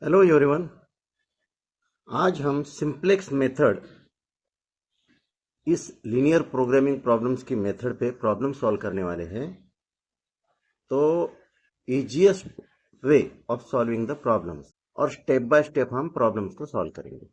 Hello everyone. आज हम simplex method इस लीनियर प्रोग्रामिंग प्रॉब्लम्स की मेथड पे प्रॉब्लम सॉल्व करने वाले हैं। तो easiest way of solving the problems और स्टेप बाय स्टेप हम प्रॉब्लम्स को सॉल्व करेंगे।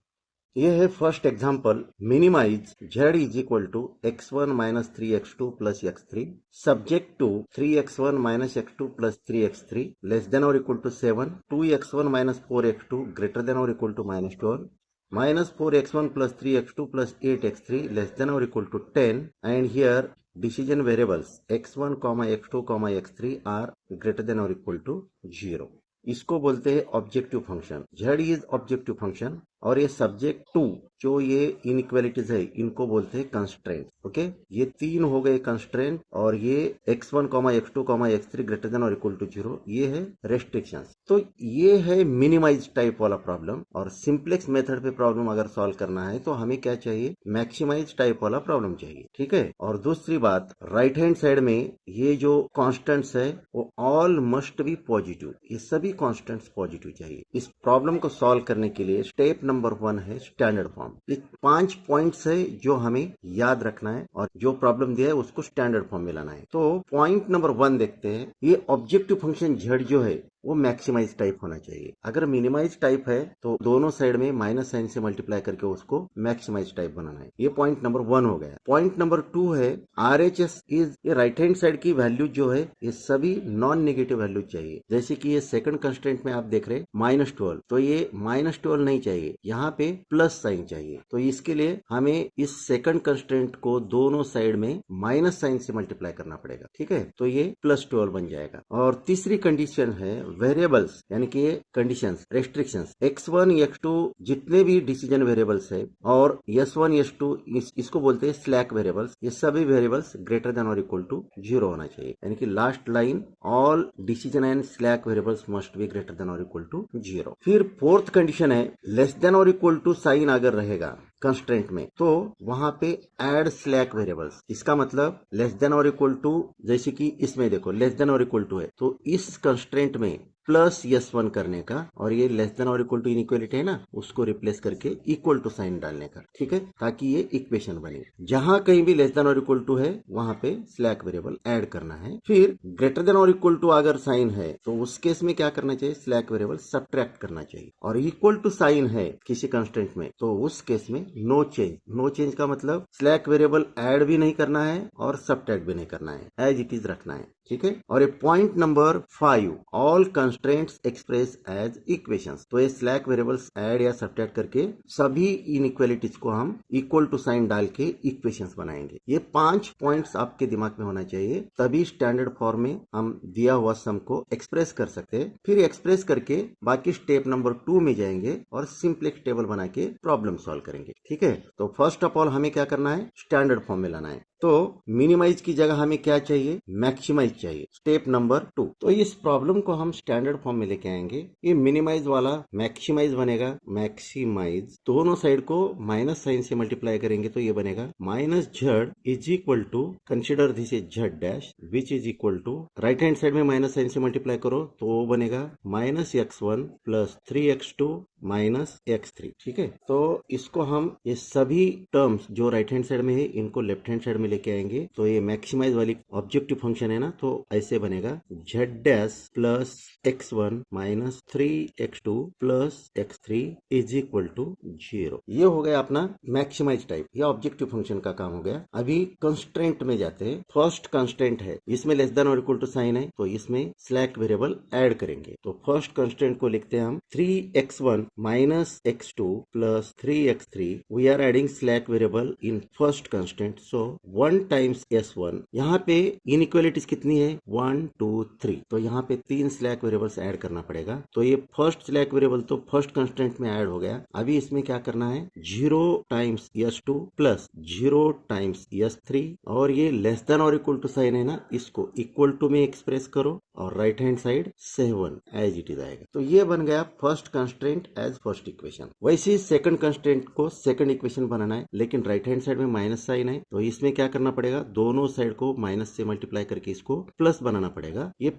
ये है first example, minimize z is equal to x1 minus 3x2 plus x3 subject to 3x1 minus x2 plus 3x3 less than और equal to 7, 2x1 minus 4x2 greater than और equal to minus 12, minus 4x1 plus 3x2 plus 8x3 less than or equal to 10, and here decision variables x1, x2, x3 are greater than or equal to 0. इसको बोलते हैं objective function. z is objective function और ये subject to जो ये inequalities है इनको बोलते हैं कंस्ट्रेंट। ओके, ये तीन हो गए कंस्ट्रेंट और ये x1, x2, x3 greater than और इक्वल टू 0 ये है रेस्ट्रिक्शंस। तो ये है मिनिमाइज टाइप वाला प्रॉब्लम। और सिंप्लेक्स मेथड पे प्रॉब्लम अगर सॉल्व करना है तो हमें क्या चाहिए, मैक्सिमाइज टाइप वाला प्रॉब्लम चाहिए। ठीक है। और दूसरी बात, राइट हैंड साइड में ये जो कॉन्स्टेंट्स है वो ऑल मस्ट बी पॉजिटिव, ये सभी कॉन्स्टेंट्स पॉजिटिव चाहिए। इस प्रॉब्लम को सॉल्व करने के लिए स्टेप नंबर 1 है स्टैंडर्ड फॉर्म। ये 5 पॉइंट्स है जो हमें याद रखना है और जो प्रॉब्लम दिया है उसको स्टैंडर्ड फॉर्म में लाना है। तो पॉइंट नंबर 1 देखते हैं। ये ऑब्जेक्टिव फंक्शन z जो है वो मैक्सिमाइज टाइप होना चाहिए। अगर मिनिमाइज टाइप है तो दोनों साइड में माइनस साइन से मल्टीप्लाई करके उसको मैक्सिमाइज टाइप बनाना है। ये पॉइंट नंबर 1 हो गया। पॉइंट नंबर 2 है RHS इज, ये राइट हैंड साइड की वैल्यू जो है ये सभी नॉन नेगेटिव वैल्यू चाहिए। जैसे कि ये सेकंड कंस्ट्रेंट में आप देख रहे -12, तो ये -12 नहीं चाहिए, यहाँ पे प्लस साइन चाहिए। तो इसके लिए हमें इस सेकंड कंस्ट्रेंट को दोनों साइड में माइनस साइन से मल्टीप्लाई करना पड़ेगा। ठीक है, तो ये +12 बन जाएगा। और तीसरी कंडीशन है वेरिएबल्स, यानी कि कंडीशंस, रेस्ट्रिक्शंस, x1 x2 जितने भी डिसीजन वेरिएबल्स है और s1 s2 इसको बोलते हैं स्लैक वेरिएबल्स, ये सभी वेरिएबल्स ग्रेटर देन और इक्वल टू 0 होना चाहिए। यानी कि last line, all decision and slack variables must be greater than और इक्वल टू 0। फिर फोर्थ कंडीशन है लेस देन और इक्वल टू साइन अगर रहेगा कंस्ट्रेंट में तो वहां पे ऐड स्लैक वेरिएबल्स। इसका मतलब लेस देन और इक्वल टू, जैसे कि इसमें देखो लेस देन और इक्वल टू है तो इस कंस्ट्रेंट में प्लस s1 करने का, और ये लेस देन और इक्वल टू इनइक्वालिटी है ना, उसको रिप्लेस करके इक्वल टू साइन डालने का। ठीक है, ताकि ये इक्वेशन बने। जहां कहीं भी लेस देन और इक्वल टू है वहां पे स्लैक वेरिएबल ऐड करना है। फिर ग्रेटर देन और इक्वल टू अगर साइन है तो उस केस में क्या करना चाहिए, स्लैक वेरिएबल सब्ट्रैक्ट करना चाहिए। और इक्वल टू साइन है किसी कंस्ट्रेंट में तो उस केस में नो चेंज। नो चेंज का मतलब स्लैक वेरिएबल ऐड भी नहीं करना है और सब्ट्रैक्ट भी नहीं करना है, एज इट इज रखना है। ठीक है। और ये point number 5, all constraints express as equations. तो ये स्लैक वेरिएबल्स ऐड या सब्ट्रैक्ट करके सभी इनइक्वालिटीज को हम इक्वल टू साइन डाल के इक्वेशंस बनाएंगे। ये 5 पॉइंट्स आपके दिमाग में होना चाहिए, तभी स्टैंडर्ड फॉर्म में हम दिया हुआ सम को एक्सप्रेस कर सकते हैं। फिर एक्सप्रेस करके बाकी स्टेप नंबर 2 में जाएंगे और सिंप्लेक्स टेबल बना के प्रॉब्लम सॉल्व करेंगे। ठीक है। तो फर्स्ट ऑफ ऑल हमें क्या करना है, स्टैंडर्ड फॉर्म में लाना है। तो मिनिमाइज की जगह हमें क्या चाहिए, मैक्सिमाइज चाहिए। Step number 2। तो इस प्रॉब्लम को हम स्टैंडर्ड फॉर्म में लेके आएंगे। ये मिनिमाइज वाला मैक्सिमाइज बनेगा। मैक्सिमाइज दोनों साइड को माइनस साइन से मल्टीप्लाई करेंगे तो ये बनेगा -z is equal to, consider this is z dash which is equal to, right hand side में माइनस साइन से मल्टीप्लाई करो तो वो बनेगा -x1 plus 3x2 minus x3। ठीक है। तो इसको हम ये सभी टर्म्स जो राइट हैंड साइड में है इनको लेफ्ट हैंड साइड में लेके आएंगे। तो ये मैक्सिमाइज वाली ऑब्जेक्टिव फंक्शन है ना, तो ऐसे बनेगा z dash plus x1 minus 3x2 plus x3 is equal to 0। ये हो गया अपना मैक्सिमाइज टाइप, ये ऑब्जेक्टिव फंक्शन का काम हो गया। अभी कंस्ट्रेंट में जाते हैं। फर्स्ट कंस्ट्रेंट है, इसमें लेस देन और इक्वल टू साइन है तो इसमें स्लैक वेरिएबल ऐड करेंगे। तो फर्स्ट कंस्ट्रेंट को लिखते हैं हम 3x1 minus x2 plus 3x3. We are adding slack variable in first constant. So 1 times s1. यहाँ पे inequalities कितनी है, 1 2 3। तो यहाँ पे 3 स्लैक वेरिएबल्स ऐड करना पड़ेगा। तो ये फर्स्ट स्लैक वेरिएबल तो फर्स्ट कंस्टेंट में ऐड हो गया। अभी इसमें क्या करना है, 0 times s2 plus 0 times s3, और ये लेस देन और इक्वल टू साइन है ना, इसको इक्वल टू में एक्सप्रेस करो और right hand side 7 as it is आएगा। तो ये बन गया first constraint as first equation. वैसे ही सेकंड कंस्ट्रेंट को सेकंड इक्वेशन बनाना है, लेकिन राइट हैंड साइड में माइनस साइन है, तो इसमें क्या करना पड़ेगा, दोनों साइड को माइनस से मल्टीप्लाई करके इसको प्लस बनाना पड़ेगा। ये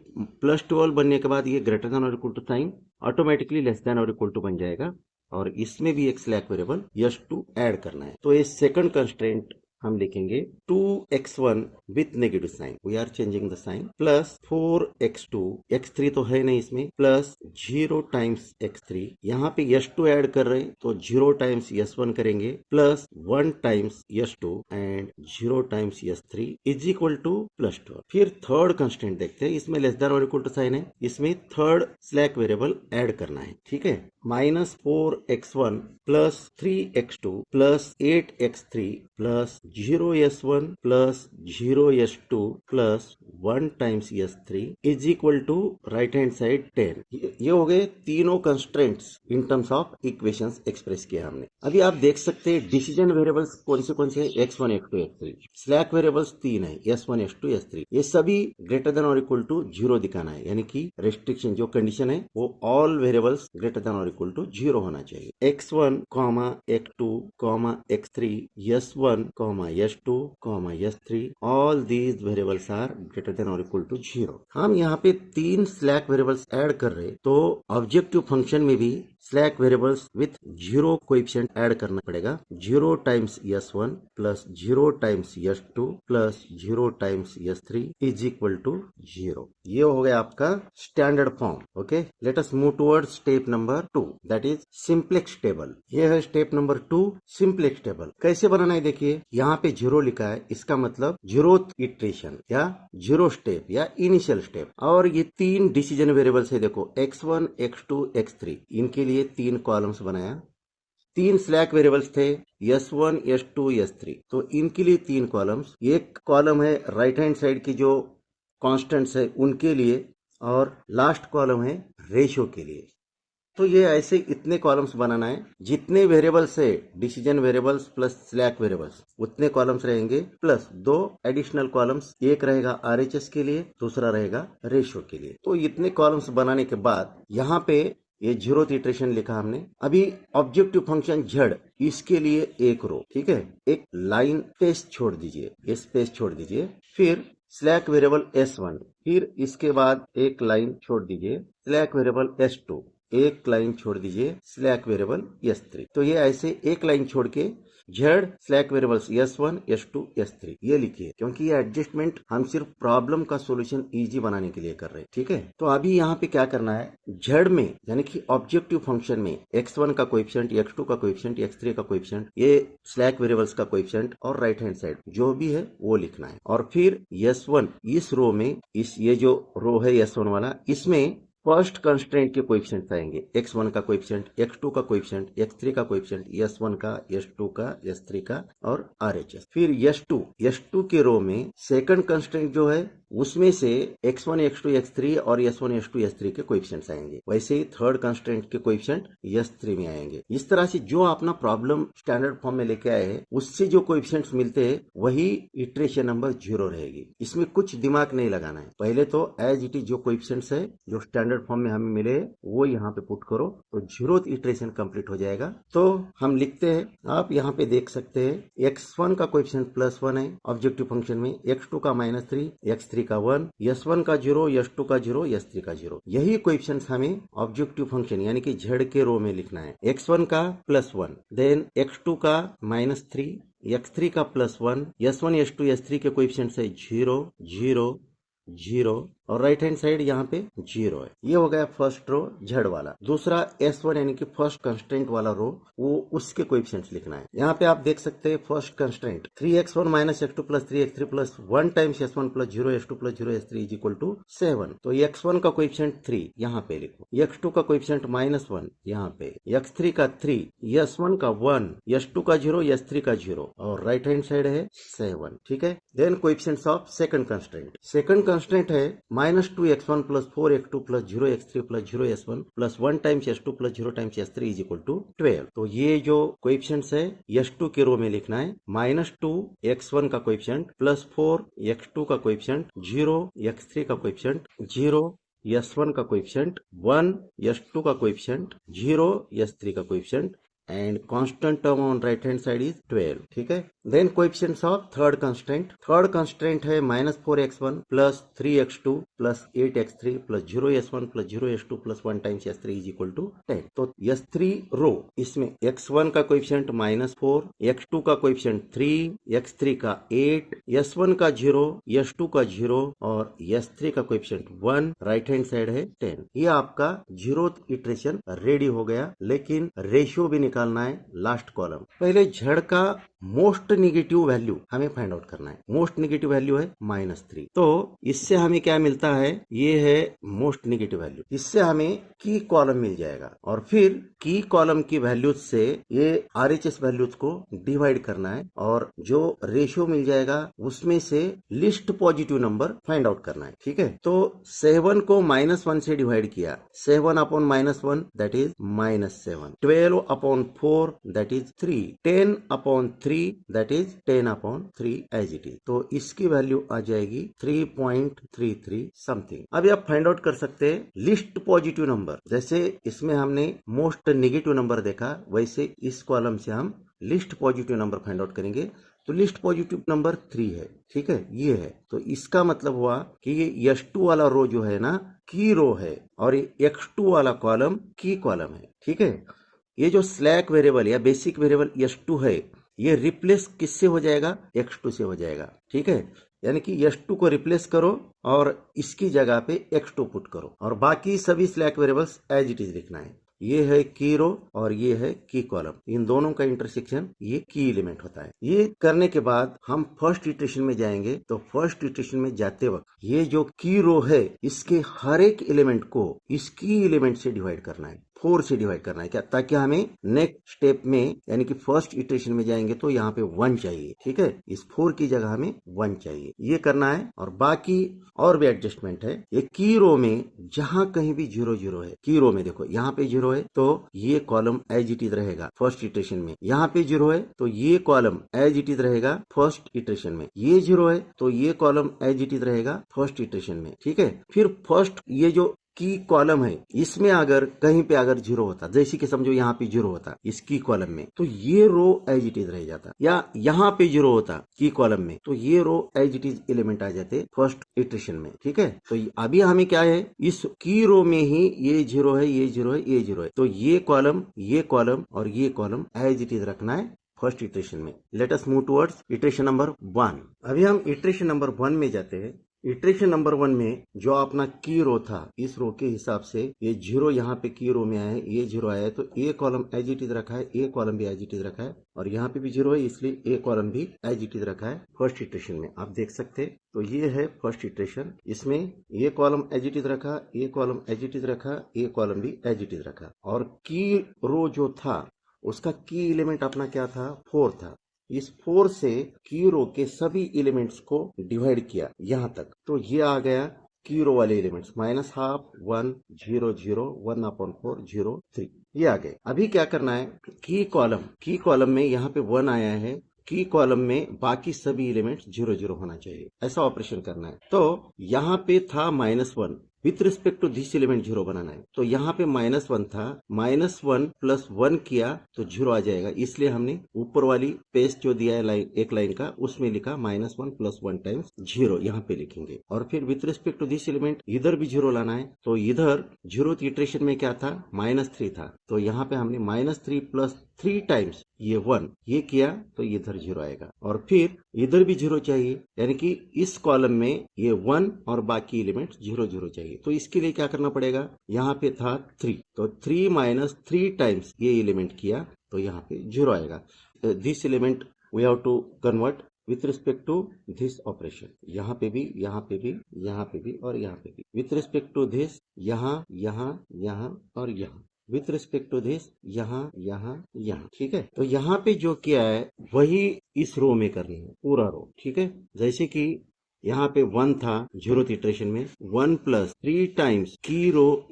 +12 बनने के बाद ये ग्रेटर देन और equal to sign automatically less than और इक्वल टू बन जाएगा, और इसमें भी एक स्लैक वेरिएबल यस2 ऐड करना है। तो ये सेकंड कंस्ट्रेंट हम लिखेंगे 2x1 with negative sign, we are changing the sign, plus 4x2, x3 तो है नहीं इसमें, प्लस 0 टाइम्स x3, यहाँ पे s2 ऐड कर रहे हैं तो 0 टाइम्स s1 करेंगे, plus 1 times s2 and 0 times s3 is equal to +12। फिर थर्ड कंस्टेंट देखते हैं, इसमें लेस देन और इक्वल टू साइन है, इसमें थर्ड स्लैक वेरिएबल ऐड करना है, ठीक है। -4x1 plus 3x2 plus 8x3 plus 0s1 plus 0s2 plus 1 times s3 is equal to right hand side 10। ये हो गए तीनों constraints in terms of equations express किया हमने। अभी आप देख सकते हैं डिसीजन वेरिएबल्स कौन से हैं, x1 x2 x3। Slack variables 3 है, s1 s2 s3। ये सभी ग्रेटर देन और इक्वल टू 0 दिखाना है, यानी कि रेस्ट्रिक्शन जो कंडीशन है वो ऑल वेरिएबल्स ग्रेटर देन और इक्वल टू 0 होना चाहिए। x1, x2, x3, s1, s2, s3 all these variables are greater than or equal to 0। हम यहाँ पे 3 स्लैक वेरिएबल्स ऐड कर रहे, तो ऑब्जेक्टिव फंक्शन में भी slack variables with 0 coefficient add करना पड़ेगा। 0 times s1 plus 0 times s2 plus 0 times s3 is equal to 0। ये हो गया आपका standard form. Okay, let us move towards step number 2, that is simplex table. ये है स्टेप नंबर 2, सिंप्लेक्स टेबल। कैसे बनाना है देखिए, यहाँ पे 0 लिखा है, इसका मतलब 0th इटरेशन या 0 स्टेप या इनिशियल स्टेप। और ये 3 डिसीजन वेरिएबल्स है, देखो x1, x2, x3, इनके लिए 3 कॉलम्स बनाया। 3 स्लैक वेरिएबल्स थे, s1, s2, s3, तो इनके लिए 3 कॉलम्स। एक कॉलम है राइट हैंड साइड की जो कांस्टेंट्स है उनके लिए, और लास्ट कॉलम है रेशियो के लिए। तो ये ऐसे इतने कॉलम्स बनाना है, जितने वेरिएबल्स है decision variables plus slack variables उतने कॉलम्स रहेंगे, प्लस 2 एडिशनल कॉलम्स, एक रहेगा आरएचएस के लिए, दूसरा रहेगा रेशियो के लिए। तो इतने कॉलम्स बनाने के बाद यहाँ पे ये 0th इटरेशन लिखा हमने। अभी ऑब्जेक्टिव फंक्शन z, इसके लिए एक रो, ठीक है, एक लाइन स्पेस छोड़ दीजिए, ये स्पेस छोड़ दीजिए, फिर स्लैक वेरिएबल s1, फिर इसके बाद एक लाइन छोड़ दीजिए स्लैक वेरिएबल s2, एक लाइन छोड़ दीजिए स्लैक वेरिएबल s3। तो ये ऐसे एक लाइन छोड़ के z slack variables s1, s2, s3 ये लिखिए, क्योंकि ये एडजस्टमेंट हम सिर्फ प्रॉब्लम का सॉल्यूशन इजी बनाने के लिए कर रहे हैं, ठीक है। तो अभी यहाँ पे क्या करना है, z में यानी कि ऑब्जेक्टिव फंक्शन में x1 का कोएफिशिएंट, x2 का कोएफिशिएंट, x3 का कोएफिशिएंट, ये स्लैक वेरिएबल्स का कोएफिशिएंट और राइट हैंड साइड जो भी है वो लिखना है। और फिर s1 इस रो में, इस ये जो रो है s1 वाला, इसमें फर्स्ट कंस्ट्रेंट के कोएफिशिएंट्स आएंगे, x1 का कोएफिशिएंट, x2 का कोएफिशिएंट, x3 का कोएफिशिएंट, s1 का, s2 का, s3 का और RHS। फिर s2 के रो में सेकंड कंस्ट्रेंट जो है उसमें से x1, x2, x3 और s1, s2, s3 के कोएफिशिएंट्स आएंगे। वैसे ही थर्ड कंस्ट्रेंट के कोएफिशिएंट s3 में आएंगे। इस तरह से जो अपना प्रॉब्लम स्टैंडर्ड फॉर्म में लेके आए हैं उससे जो कोएफिशिएंट्स मिलते हैं वही इटरेशन नंबर 0 रहेगी। इसमें कुछ दिमाग नहीं लगाना है, पहले तो एज इट इज जो कोएफिशिएंट्स है जो स्टैंडर्ड फॉर्म में हमें मिले वो यहाँ पे पुट करो, तो 0th इटरेशन कंप्लीट हो जाएगा। तो हम लिखते हैं, आप यहाँ पे देख सकते हैं x1 का कोएफिशिएंट +1 है ऑब्जेक्टिव फंक्शन में, x2 का -3, x3 का 1, s1 का 0, s2 का 0, s3 का 0। यही कोएफिशिएंट्स हमें ऑब्जेक्टिव फंक्शन यानी कि z के रो में लिखना है। x1 का +1, देन x2 का -3, x3 का +1, s1, s2, s3 के कोएफिशिएंट्स है 0, 0, 0 और राइट हैंड साइड यहाँ पे 0 है। ये हो गया फर्स्ट रो z वाला। दूसरा s1 यानी कि फर्स्ट कंस्ट्रेंट वाला रो, वो उसके कोएफिशिएंट्स लिखना है। यहाँ पे आप देख सकते हैं first constraint 3x1 - x2 + 3x3 + 1 times s1 + 0s2 + 0s3 = 7। तो x1 का कोएफिशिएंट 3 यहाँ पे लिखो, x2 का कोएफिशिएंट -1 यहाँ पे, x3 का 3, s1 का 1, s2 का 0, s3 का 0 और राइट हैंड साइड है 7, ठीक है। Then coefficients of second constraint. Second constraint है -2x1 + 4x2 + 0x3 + 0s1 + 1 times s2 + 0 times s3 = 12। तो ये जो कोएफिशिएंट्स है s2 के रो में लिखना है, -2x1 का कोएफिशिएंट +4x2 का कोएफिशिएंट 0, x3 का कोएफिशिएंट 0, S1 का कोएफिशिएंट 1, S2 का कोएफिशिएंट 0, S3 का coefficient and constant term on right hand side is 12, ठीक है। Then coefficients of third constraint है -4x1 plus 3x2 plus 8x3 plus 0s1 plus 0s2 plus 1 times s3 is equal to 10। तो s3 रो, इसमें x1 का coefficient -4, x2 का coefficient 3, x3 का 8, s1 का 0, s2 का 0 और s3 का कोएफिशिएंट 1, राइट हैंड साइड है 10। ये आपका 0th इटरेशन रेडी हो गया, लेकिन रेशियो भी निकालना है लास्ट कॉलम। पहले झड़ का मोस्ट नेगेटिव वैल्यू हमें फाइंड आउट करना है। मोस्ट नेगेटिव वैल्यू है -3। तो इससे हमें क्या मिलता है, ये है मोस्ट नेगेटिव वैल्यू। इससे हमें की कॉलम मिल जाएगा और फिर की कॉलम की वैल्यूज से ये RHS वैल्यूज को डिवाइड करना है और जो रेशियो मिल जाएगा उसमें से least positive number find out करना है, ठीक है। तो 7 को -1 से डिवाइड किया, 7 upon -1 that is -7, 12 upon 4 that is 3, 10 upon 3 that is 10 upon 3 as it is. तो इसकी वैल्यू आ जाएगी 3.33 समथिंग। अभी आप फाइंड आउट कर सकते हैं लिस्ट पॉजिटिव नंबर। जैसे इसमें हमने मोस्ट नेगेटिव नंबर देखा, वैसे इस कॉलम से हम least positive number find out करेंगे। तो लिस्ट पॉजिटिव नंबर 3 है, ठीक है, ये है। तो इसका मतलब हुआ कि ये S2 वाला रो जो है ना, की रो है और ये x2 वाला कॉलम की कॉलम है, ठीक है। ये जो स्लैक वेरिएबल या बेसिक वेरिएबल S2 है, ये रिप्लेस किससे हो जाएगा, x2 से हो जाएगा, ठीक है। यानी कि S2 को रिप्लेस करो और इसकी जगह पे x2 पुट करो और बाकी सभी slack variables as it is लिखना है। ये है की रो और ये है की कॉलम, इन दोनों का इंटरसेक्शन ये की एलिमेंट होता है। ये करने के बाद हम फर्स्ट इटरेशन में जाएंगे। तो फर्स्ट इटरेशन में जाते वक्त ये जो की रो है, इसके हर एक एलिमेंट को इस की एलिमेंट से डिवाइड करना है, 4 से डिवाइड करना है, क्या, ताकि हमें नेक्स्ट स्टेप में यानी कि फर्स्ट इटरेशन में जाएंगे तो यहाँ पे 1 चाहिए, ठीक है। इस 4 की जगह हमें 1 चाहिए, ये करना है। और बाकी और भी एडजस्टमेंट है। ये की रो में जहां कहीं भी 0 0 है, की रो में देखो यहाँ पे 0 है तो ये कॉलम एज इट इज रहेगा फर्स्ट इटरेशन में। यहाँ पे 0 है तो ये कॉलम एज इट इज रहेगा फर्स्ट इटरेशन में। ये 0 है तो ये कॉलम एज इट इज रहेगा फर्स्ट इटरेशन में, ठीक है। फिर फर्स्ट ये जो की कॉलम है, इसमें अगर कहीं पे अगर 0 होता, जैसे कि समझो यहाँ पे 0 होता इस की कॉलम में, तो ये रो एज इट इज रह जाता। या यहाँ पे 0 होता की कॉलम में, तो ये रो एज इट इज एलिमेंट आ जाते फर्स्ट इटरेशन में, ठीक है। तो अभी हमें क्या है, इस की रो में ही ये 0 है, ये 0 है, ये 0 है, तो ये कॉलम और ये कॉलम एज इट इज रखना है फर्स्ट इटरेशन में। Late us move towards iteration number 1। अभी हम इटरेशन नंबर 1 में जाते हैं। इटरेशन नंबर 1 में जो अपना की रो था, इस रो के हिसाब से ये 0 यहाँ पे की रो में आया है, ये 0 आया है, तो ए कॉलम एज इट इज रखा है, ए कॉलम भी एज इट इज रखा है और यहाँ पे भी 0 है, इसलिए ए कॉलम भी एज इट इज रखा है फर्स्ट इटरेशन में। आप देख सकते हैं, तो ये है फर्स्ट इटरेशन। इसमें ए कॉलम एज इट इज रखा, ए कॉलम एज इट इज रखा, ए कॉलम भी एज इट इज रखा और की रो जो था उसका की एलिमेंट अपना क्या था, 4 था। इस 4 से की रो के सभी एलिमेंट्स को डिवाइड किया यहाँ तक, तो ये आ गया की रो वाले एलिमेंट्स -12 1 0 0 1 अपॉन 4 0 3, ये आ गए। अभी क्या करना है, की कॉलम में यहाँ पे 1 आया है, की कॉलम में बाकी सभी एलिमेंट्स 0 0 होना चाहिए, ऐसा ऑपरेशन करना है। तो यहाँ पे था -1, with respect to this element 0 बनाना है। तो यहाँ पे -1 था, -1 प्लस 1 किया तो 0 आ जाएगा, इसलिए हमने ऊपर वाली पेज जो दिया है एक लाइन का, उसमें लिखा -1 प्लस 1 टाइम्स 0, यहाँ पे लिखेंगे। और फिर with respect to this element इधर भी 0 लाना है, तो इधर 0th इटरेशन में क्या था, -3 था, तो यहाँ पे हमने -3 प्लस 3 टाइम्स ये 1 ये किया तो इधर 0 आएगा। और फिर इधर भी 0 चाहिए, यानी कि इस कॉलम में ये 1 और बाकी एलिमेंट 0 0 चाहिए। तो इसके लिए क्या करना पड़ेगा, यहाँ पे था 3, तो 3 माइनस 3 टाइम्स ये एलिमेंट किया तो यहाँ पे 0 आएगा। This element we have to convert with respect to this operation, यहाँ पे भी, यहाँ पे भी, यहाँ पे भी और यहाँ पे भी, विथ रिस्पेक्ट टू दिस, यहाँ यहाँ यहाँ और यहाँ, विथ रिस्पेक्ट टू दिस, यहाँ यहाँ यहाँ, ठीक है। तो यहाँ पे जो किया है वही इस रो में करनी है, पूरा रो, ठीक है। जैसे कि यहाँ पे 1 था 0th इटरेशन में, 1 plus 3 times key row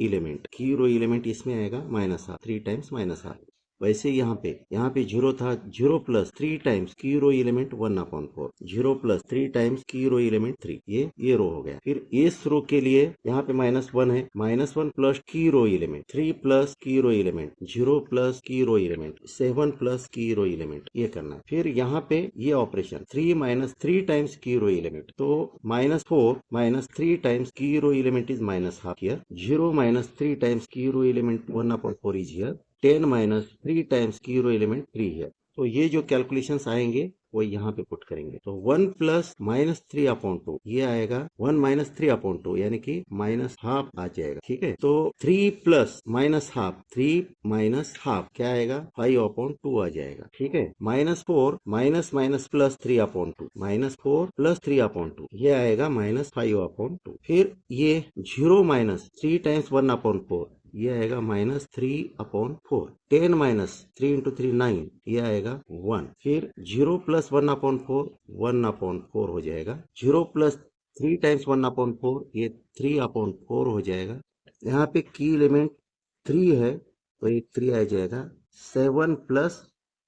element इसमें आएगा -3 टाइम्स -r, वैसे यहाँ पे 0 था, 0 plus 3 times key row element 1/4, 0 plus 3 times key row element 3, ये रो हो गया। फिर इस रो के लिए यहाँ पे -1 है, -1 प्लस की रो एलिमेंट 3 प्लस की रो एलिमेंट 0 प्लस की रो एलिमेंट 7 प्लस की रो एलिमेंट, ये करना है। फिर यहाँ पे ये operation 3 minus 3 times key row element, तो -4 minus 3 times key row element is -1/2 here, 0 minus 3 times key row element 1/4 is here, 10 minus 3 times key row element 3 है। तो ये जो कैलकुलेशंस आएंगे वो यहाँ पे पुट करेंगे। तो 1 प्लस -3/2 ये आएगा 1 माइनस 3/2, यानी कि -1/2 आ जाएगा। ठीक है, तो 3 प्लस -1/2, 3 माइनस हाफ क्या आएगा 5/2 आ जाएगा। ठीक है, -4 माइनस माइनस प्लस 3/2, -4 प्लस 3/2 ये आएगा -5/2। फिर ये 0 माइनस 3 टाइम्स 1/4 ये आएगा -3/4, 10 माइनस 3 इंटू 3 9 ये आएगा 1। फिर 0 प्लस 1/4 1/4 हो जाएगा, 0 प्लस 3 टाइम्स 1/4 ये 3/4 हो जाएगा। यहाँ पे की एलिमेंट 3 है तो एक 3 आ जाएगा, 7 प्लस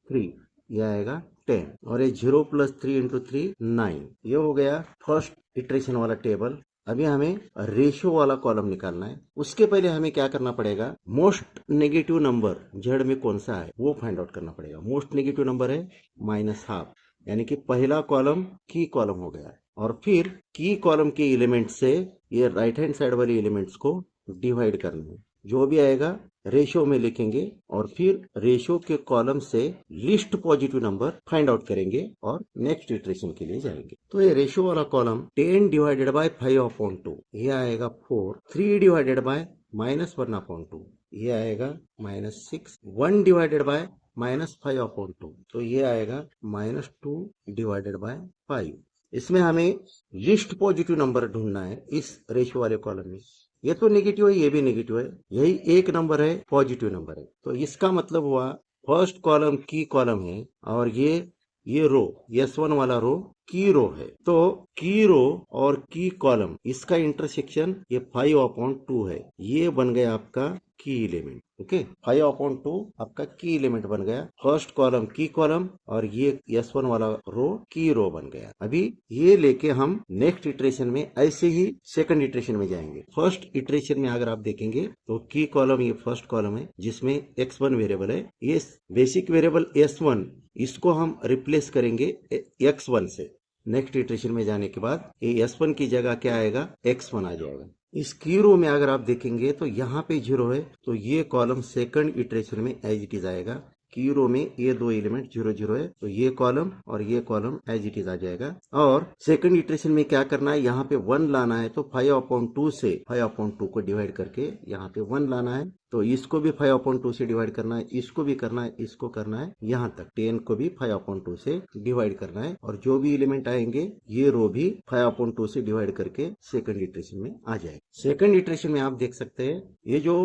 3 ये आएगा 10, और ये 0 प्लस 3 इंटू 3 9, ये हो गया फर्स्ट इटरेशन वाला टेबल। अभी हमें रेशियो वाला कॉलम निकालना है। उसके पहले हमें क्या करना पड़ेगा, मोस्ट नेगेटिव नंबर जेड में कौन सा है वो फाइंड आउट करना पड़ेगा। मोस्ट नेगेटिव नंबर है -1/2, यानी कि पहला कॉलम की कॉलम हो गया। और फिर की कॉलम के एलिमेंट से ये राइट हैंड साइड वाले एलिमेंट्स को डिवाइड करना है, जो भी आएगा रेशियो में लिखेंगे, और फिर रेशियो के कॉलम से least positive number find out करेंगे और नेक्स्ट इटरेशन के लिए जाएंगे। तो ये रेशियो वाला कॉलम 10 डिवाइडेड बाय 5/2 ये आएगा 4, 3 डिवाइडेड बाय -1/2 ये आएगा -6, 1 डिवाइडेड बाय -5/2 तो ये आएगा -2 डिवाइडेड बाय 5। इसमें हमें लिस्ट पॉजिटिव नंबर ढूंढना है इस रेशियो वाले कॉलम में। ये तो नेगेटिव है, ये भी नेगेटिव है, यही एक नंबर है पॉजिटिव नंबर है। तो इसका मतलब हुआ फर्स्ट कॉलम की कॉलम है, और ये रो S1 वाला रो की रो है। तो की रो और की कॉलम इसका इंटरसेक्शन ये 5/2 है, ये बन गया आपका की एलिमेंट। ओके, 5/2 आपका की एलिमेंट बन गया, फर्स्ट कॉलम की कॉलम, और ये S1 वाला रो की रो बन गया। अभी ये लेके हम नेक्स्ट इटरेशन में ऐसे ही सेकंड इटरेशन में जाएंगे। फर्स्ट इटरेशन में अगर आप देखेंगे तो की कॉलम ये फर्स्ट कॉलम है जिसमें x1 वेरिएबल है, ये बेसिक वेरिएबल S1 इसको हम रिप्लेस करेंगे x1 से। नेक्स्ट इटरेशन में जाने के बाद ये S1 की जगह क्या आएगा, x1 आ जाएगा। इस की रो में अगर आप देखेंगे तो यहाँ पे 0 है, तो ये कॉलम सेकंड इटरेशन में एज इट इज आएगा। की रो में ये दो एलिमेंट 0 0 है, तो ये कॉलम और ये कॉलम एज इट इज आ जाएगा। और सेकंड इटरेशन में क्या करना है, यहाँ पे 1 लाना है, तो 5/2 से 5/2 को डिवाइड करके यहाँ पे 1 लाना है। तो इसको भी 5/2 से डिवाइड करना है, इसको भी करना है, इसको करना है, यहाँ तक 10 को भी 5/2 से डिवाइड करना है। और जो भी एलिमेंट आएंगे ये रो भी 5/2 से डिवाइड करके सेकंड इटरेशन में आ जाएगा। सेकंड इटरेशन में आप देख सकते हैं ये जो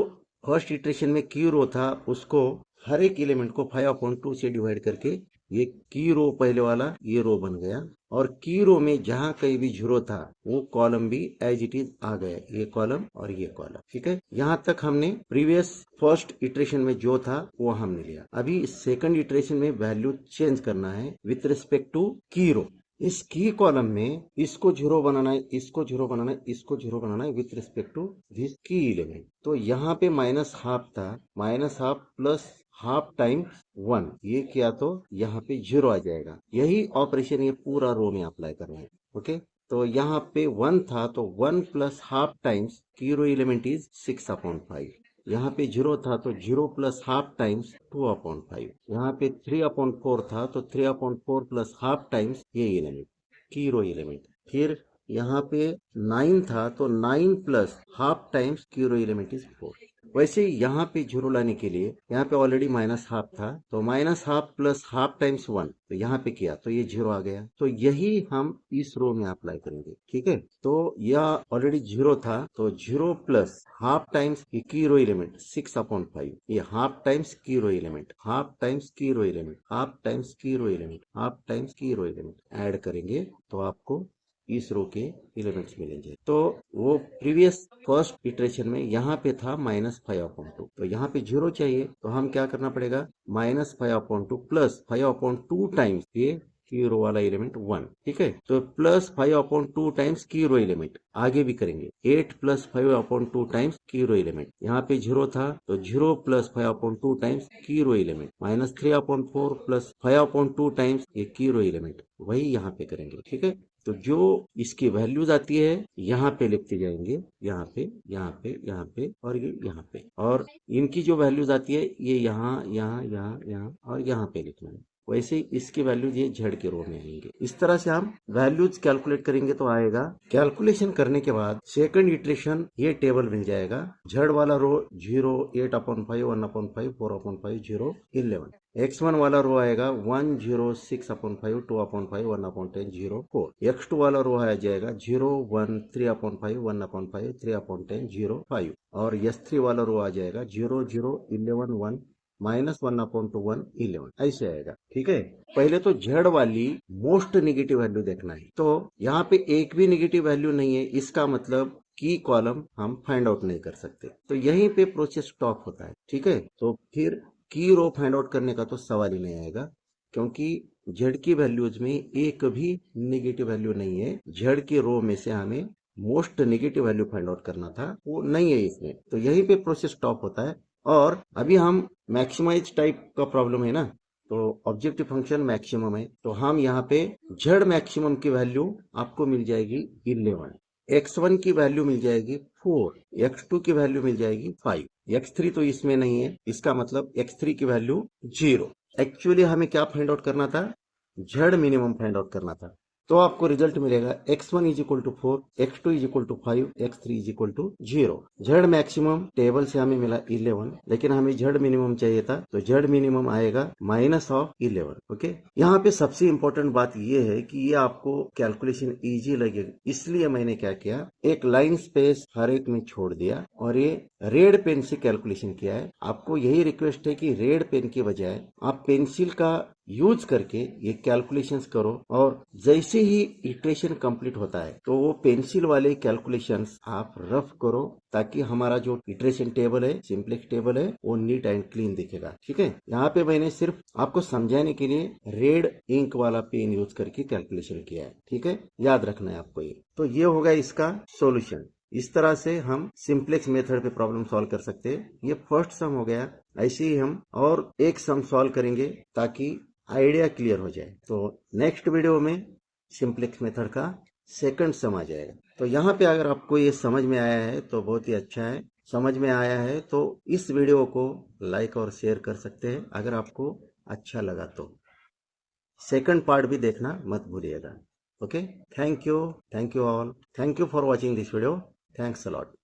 फर्स्ट इटरेशन में की रो था उसको हर एक एलिमेंट को 5/2 से डिवाइड करके ये की रो पहले वाला ये रो बन गया, और की रो में जहां कहीं भी 0 था वो कॉलम भी एज इट इज आ गया, ये कॉलम और ये कॉलम। ठीक है, यहाँ तक हमने प्रीवियस फर्स्ट इटरेशन में जो था वो हमने लिया। अभी सेकंड इटरेशन में वैल्यू चेंज करना है विथ रिस्पेक्ट टू की रो। इस की कॉलम में इसको 0 बनाना है, इसको 0 बनाना है, इसको 0 बनाना है विथ रिस्पेक्ट टू दिस की एलिमेंट। तो यहाँ पे -1/2 था, -1/2 प्लस हाफ टाइम्स 1 ये किया तो यहाँ पे 0 आ जाएगा। यही ऑपरेशन ये पूरा रो में अप्लाई करना है। ओके, तो यहाँ पे 1 था तो 1 plus half times key row element is 6/5। यहाँ पे 0 था तो 0 प्लस हाफ टाइम्स 2/5। यहाँ पे 3/4 था तो 3/4 प्लस हाफ टाइम्स ये एलिमेंट की रो एलिमेंट। फिर यहाँ पे 9 था तो 9 plus half times key row element is 4। वैसे यहाँ पे 0 लाने के लिए यहाँ पे ऑलरेडी -1/2 था, तो -1/2 प्लस हाफ टाइम्स 1, तो यहाँ पे किया तो ये 0 आ गया। तो यही हम इस रो में अप्लाई करेंगे। ठीक है, तो यह ऑलरेडी 0 था, तो 0 plus half times key row element 6/5, ये half times key row element, half times key row element, half times key row element, half times key row element add करेंगे तो आपको इस रो के एलिमेंट्स मिलेंगे। तो वो प्रीवियस फर्स्ट इटरेशन में यहाँ पे था -5/2, तो यहाँ पे 0 चाहिए, तो हम क्या करना पड़ेगा, -5/2 प्लस 5/2 टाइम्स ये की रो वाला एलिमेंट 1, ठीक है। तो plus 5/2 times key row element आगे भी करेंगे, 8 plus 5/2 times key row element, यहाँ पे 0 था तो 0 plus 5/2 times key row element, -3/4 plus 5/2 times ये की रो एलिमेंट, वही यहाँ पे करेंगे, ठीक है। तो जो इसकी वैल्यूज आती है यहाँ पे लिखते जाएंगे, यहाँ पे, यहाँ पे, यहाँ पे और ये यहाँ पे, और इनकी जो वैल्यूज आती है ये यहाँ, यहाँ, यहाँ, यहाँ और यहाँ पे लिखना है। वैसे ही इसकी वैल्यूज ये झड़ के रो में आएंगे। इस तरह से हम वैल्यूज कैलकुलेट करेंगे तो आएगा। कैलकुलेशन करने के बाद सेकंड इटरेशन ये टेबल मिल जाएगा। झड़ वाला रो 0, 8/5, 1/5, 4/5, 0, 11। x1 वाला रो आएगा 1, 0, 6/5, 2/5, 1/10, 0, 4। x2 वाला रो आ जाएगा 0, 1, 3/5, 1/5, 3/10, 0, 5। और s3 वाला रो आ जाएगा 0, 0, 11, 1, -1/1, 11, ऐसे आएगा, ठीक है। पहले तो झड़ वाली मोस्ट नेगेटिव वैल्यू देखना है। तो यहाँ पे एक भी नेगेटिव वैल्यू नहीं है, इसका मतलब की कॉलम हम फाइंड आउट नहीं कर सकते, तो यहीं पे प्रोसेस स्टॉप होता है, ठीक है। तो फिर की रो फाइंड आउट करने का तो सवाल ही नहीं आएगा, क्योंकि झड़ की वैल्यूज में एक भी नेगेटिव वैल्यू नहीं है। झड़ की रो में से हमें most negative value find out करना था, वो नहीं है इसमें, तो यहीं पे प्रोसेस स्टॉप होता है। और अभी हम मैक्सिमाइज टाइप का प्रॉब्लम है ना, तो ऑब्जेक्टिव फंक्शन मैक्सिमम है, तो हम यहाँ पे झड़ मैक्सिमम की वैल्यू आपको मिल जाएगी 11, x1 की वैल्यू मिल जाएगी 4, x2 की वैल्यू मिल जाएगी 5, x3 तो इसमें नहीं है, इसका मतलब x3 की वैल्यू 0। एक्चुअली हमें क्या फाइंड आउट करना था, झड़ मिनिमम फाइंड आउट करना था। तो आपको रिजल्ट मिलेगा x1 = 4, x2 = 5, x3 = 0। झड़ मैक्सिमम टेबल से हमें मिला 11, लेकिन हमें झड़ मिनिमम चाहिए था, तो झड़ मिनिमम आएगा -11। ओके, यहाँ पे सबसे इंपॉर्टेंट बात ये है कि ये आपको कैलकुलेशन इजी लगेगा, इसलिए मैंने क्या किया, एक लाइन स्पेस हर एक में छोड़ दिया और ये रेड पेन से कैलकुलेशन किया है। आपको यही रिक्वेस्ट है कि रेड पेन के बजाय आप पेंसिल का यूज करके ये कैलकुलेशंस करो, और जैसे ही इटरेशन कंप्लीट होता है तो वो पेंसिल वाले कैलकुलेशंस आप रफ करो, ताकि हमारा जो इटरेशन टेबल है, सिंप्लेक्स टेबल है, वो नीट एंड क्लीन दिखेगा, ठीक है। यहाँ पे मैंने सिर्फ आपको समझाने के लिए रेड इंक वाला पेन यूज करके कैलकुलेशन किया है, ठीक है, याद रखना है आपको ये। तो ये होगा इसका सॉल्यूशन। इस तरह से हम सिंप्लेक्स मेथड पे प्रॉब्लम सॉल्व कर सकते हैं। ये फर्स्ट सम हो गया। ऐसे ही हम और एक सम सॉल्व करेंगे ताकि आइडिया क्लियर हो जाए। तो नेक्स्ट वीडियो में सिंप्लेक्स मेथड का सेकंड सम आ जाएगा। तो यहाँ पे अगर आपको ये समझ में आया है तो बहुत ही अच्छा है। समझ में आया है तो इस वीडियो को लाइक और शेयर कर सकते हैं, अगर आपको अच्छा लगा तो। सेकंड पार्ट भी देखना मत भूलिएगा। Okay, thank you all, thank you for watching this video, thanks a lot.